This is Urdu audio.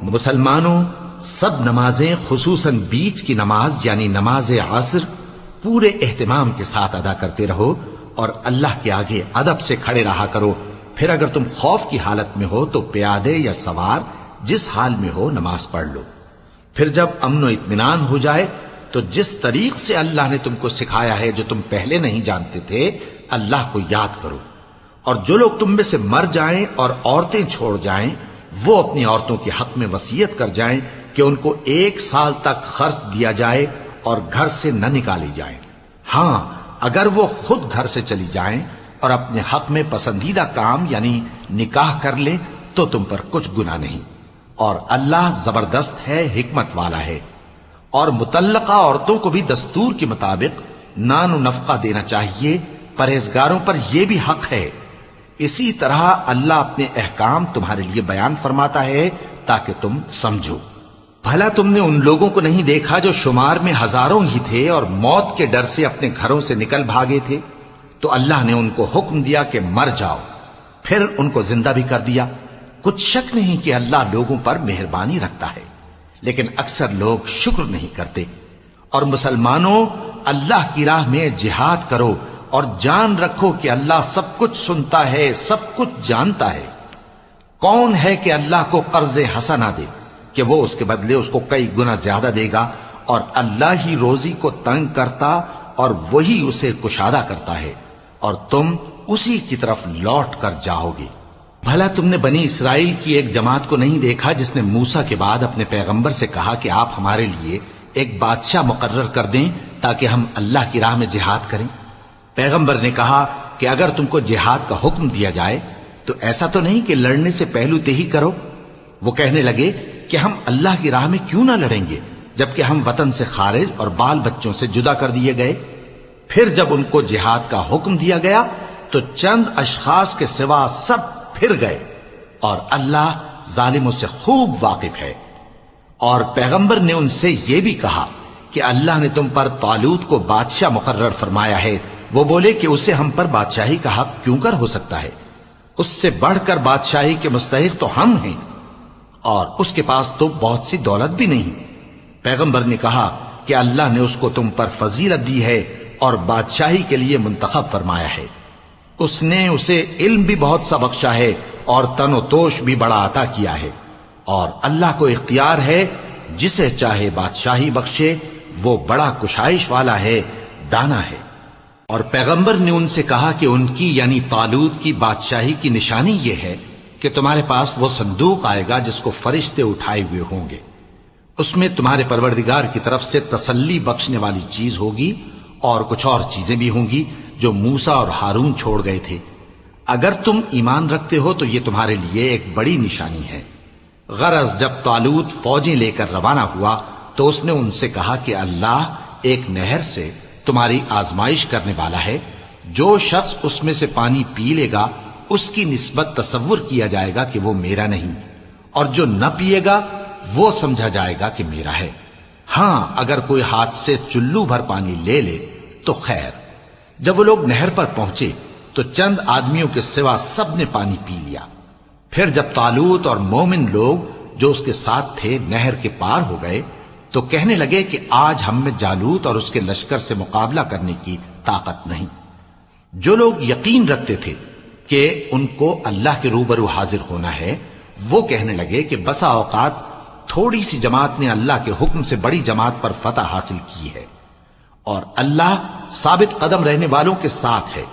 مسلمانوں، سب نمازیں خصوصاً بیچ کی نماز یعنی نماز عصر پورے اہتمام کے ساتھ ادا کرتے رہو اور اللہ کے آگے ادب سے کھڑے رہا کرو. پھر اگر تم خوف کی حالت میں ہو تو پیادے یا سوار جس حال میں ہو نماز پڑھ لو. پھر جب امن و اطمینان ہو جائے تو جس طریق سے اللہ نے تم کو سکھایا ہے جو تم پہلے نہیں جانتے تھے اللہ کو یاد کرو. اور جو لوگ تم میں سے مر جائیں اور عورتیں چھوڑ جائیں وہ اپنی عورتوں کے حق میں وصیت کر جائیں کہ ان کو 1 سال تک خرچ دیا جائے اور گھر سے نہ نکالی جائیں. ہاں اگر وہ خود گھر سے چلی جائیں اور اپنے حق میں پسندیدہ کام یعنی نکاح کر لیں تو تم پر کچھ گناہ نہیں. اور اللہ زبردست ہے، حکمت والا ہے. اور مطلقہ عورتوں کو بھی دستور کے مطابق نان و نفقہ دینا چاہیے. پرہیزگاروں پر یہ بھی حق ہے. اسی طرح اللہ اپنے احکام تمہارے لیے بیان فرماتا ہے تاکہ تم سمجھو. بھلا تم نے ان لوگوں کو نہیں دیکھا جو شمار میں ہزاروں ہی تھے اور موت کے ڈر سے اپنے گھروں سے نکل بھاگے تھے؟ تو اللہ نے ان کو حکم دیا کہ مر جاؤ، پھر ان کو زندہ بھی کر دیا. کچھ شک نہیں کہ اللہ لوگوں پر مہربانی رکھتا ہے، لیکن اکثر لوگ شکر نہیں کرتے. اور مسلمانوں، اللہ کی راہ میں جہاد کرو اور جان رکھو کہ اللہ سب کچھ سنتا ہے، سب کچھ جانتا ہے. کون ہے کہ اللہ کو قرض حسنہ دے کہ وہ اس کے بدلے اس کو کئی گنا زیادہ دے گا؟ اور اللہ ہی روزی کو تنگ کرتا اور وہی اسے کشادہ کرتا ہے، اور تم اسی کی طرف لوٹ کر جاؤ گے. بھلا تم نے بنی اسرائیل کی ایک جماعت کو نہیں دیکھا جس نے موسیٰ کے بعد اپنے پیغمبر سے کہا کہ آپ ہمارے لیے ایک بادشاہ مقرر کر دیں تاکہ ہم اللہ کی راہ میں جہاد کریں؟ پیغمبر نے کہا کہ اگر تم کو جہاد کا حکم دیا جائے تو ایسا تو نہیں کہ لڑنے سے پہلو تہی کرو. وہ کہنے لگے کہ ہم اللہ کی راہ میں کیوں نہ لڑیں گے جبکہ ہم وطن سے خارج اور بال بچوں سے جدا کر دیے گئے. پھر جب ان کو جہاد کا حکم دیا گیا تو چند اشخاص کے سوا سب پھر گئے، اور اللہ ظالموں سے خوب واقف ہے. اور پیغمبر نے ان سے یہ بھی کہا کہ اللہ نے تم پر طالوت کو بادشاہ مقرر فرمایا ہے. وہ بولے کہ اسے ہم پر بادشاہی کا حق کیوں کر ہو سکتا ہے؟ اس سے بڑھ کر بادشاہی کے مستحق تو ہم ہیں، اور اس کے پاس تو بہت سی دولت بھی نہیں. پیغمبر نے کہا کہ اللہ نے اس کو تم پر فضیلت دی ہے اور بادشاہی کے لیے منتخب فرمایا ہے. اس نے اسے علم بھی بہت سا بخشا ہے اور تن و توش بھی بڑا عطا کیا ہے. اور اللہ کو اختیار ہے جسے چاہے بادشاہی بخشے، وہ بڑا کشائش والا ہے، دانا ہے. اور پیغمبر نے ان سے کہا کہ ان کی یعنی طالوت کی بادشاہی کی نشانی یہ ہے کہ تمہارے پاس وہ صندوق آئے گا جس کو فرشتے اٹھائے ہوئے ہوں گے. اس میں تمہارے پروردگار کی طرف سے تسلی بخشنے والی چیز ہوگی اور کچھ اور چیزیں بھی ہوں گی جو موسیٰ اور ہارون چھوڑ گئے تھے. اگر تم ایمان رکھتے ہو تو یہ تمہارے لیے ایک بڑی نشانی ہے. غرض جب طالوت فوجیں لے کر روانہ ہوا تو اس نے ان سے کہا کہ اللہ ایک نہر سے تمہاری آزمائش کرنے والا ہے. جو شخص اس میں سے پانی پی لے گا اس کی نسبت تصور کیا جائے گا کہ وہ میرا نہیں، اور جو نہ پیے گا وہ سمجھا جائے گا کہ میرا ہے. ہاں اگر کوئی ہاتھ سے چلو بھر پانی لے لے تو خیر. جب وہ لوگ نہر پر پہنچے تو چند آدمیوں کے سوا سب نے پانی پی لیا. پھر جب طالوت اور مومن لوگ جو اس کے ساتھ تھے نہر کے پار ہو گئے تو کہنے لگے کہ آج ہم میں جالوت اور اس کے لشکر سے مقابلہ کرنے کی طاقت نہیں. جو لوگ یقین رکھتے تھے کہ ان کو اللہ کے روبرو حاضر ہونا ہے وہ کہنے لگے کہ بسا اوقات تھوڑی سی جماعت نے اللہ کے حکم سے بڑی جماعت پر فتح حاصل کی ہے، اور اللہ ثابت قدم رہنے والوں کے ساتھ ہے.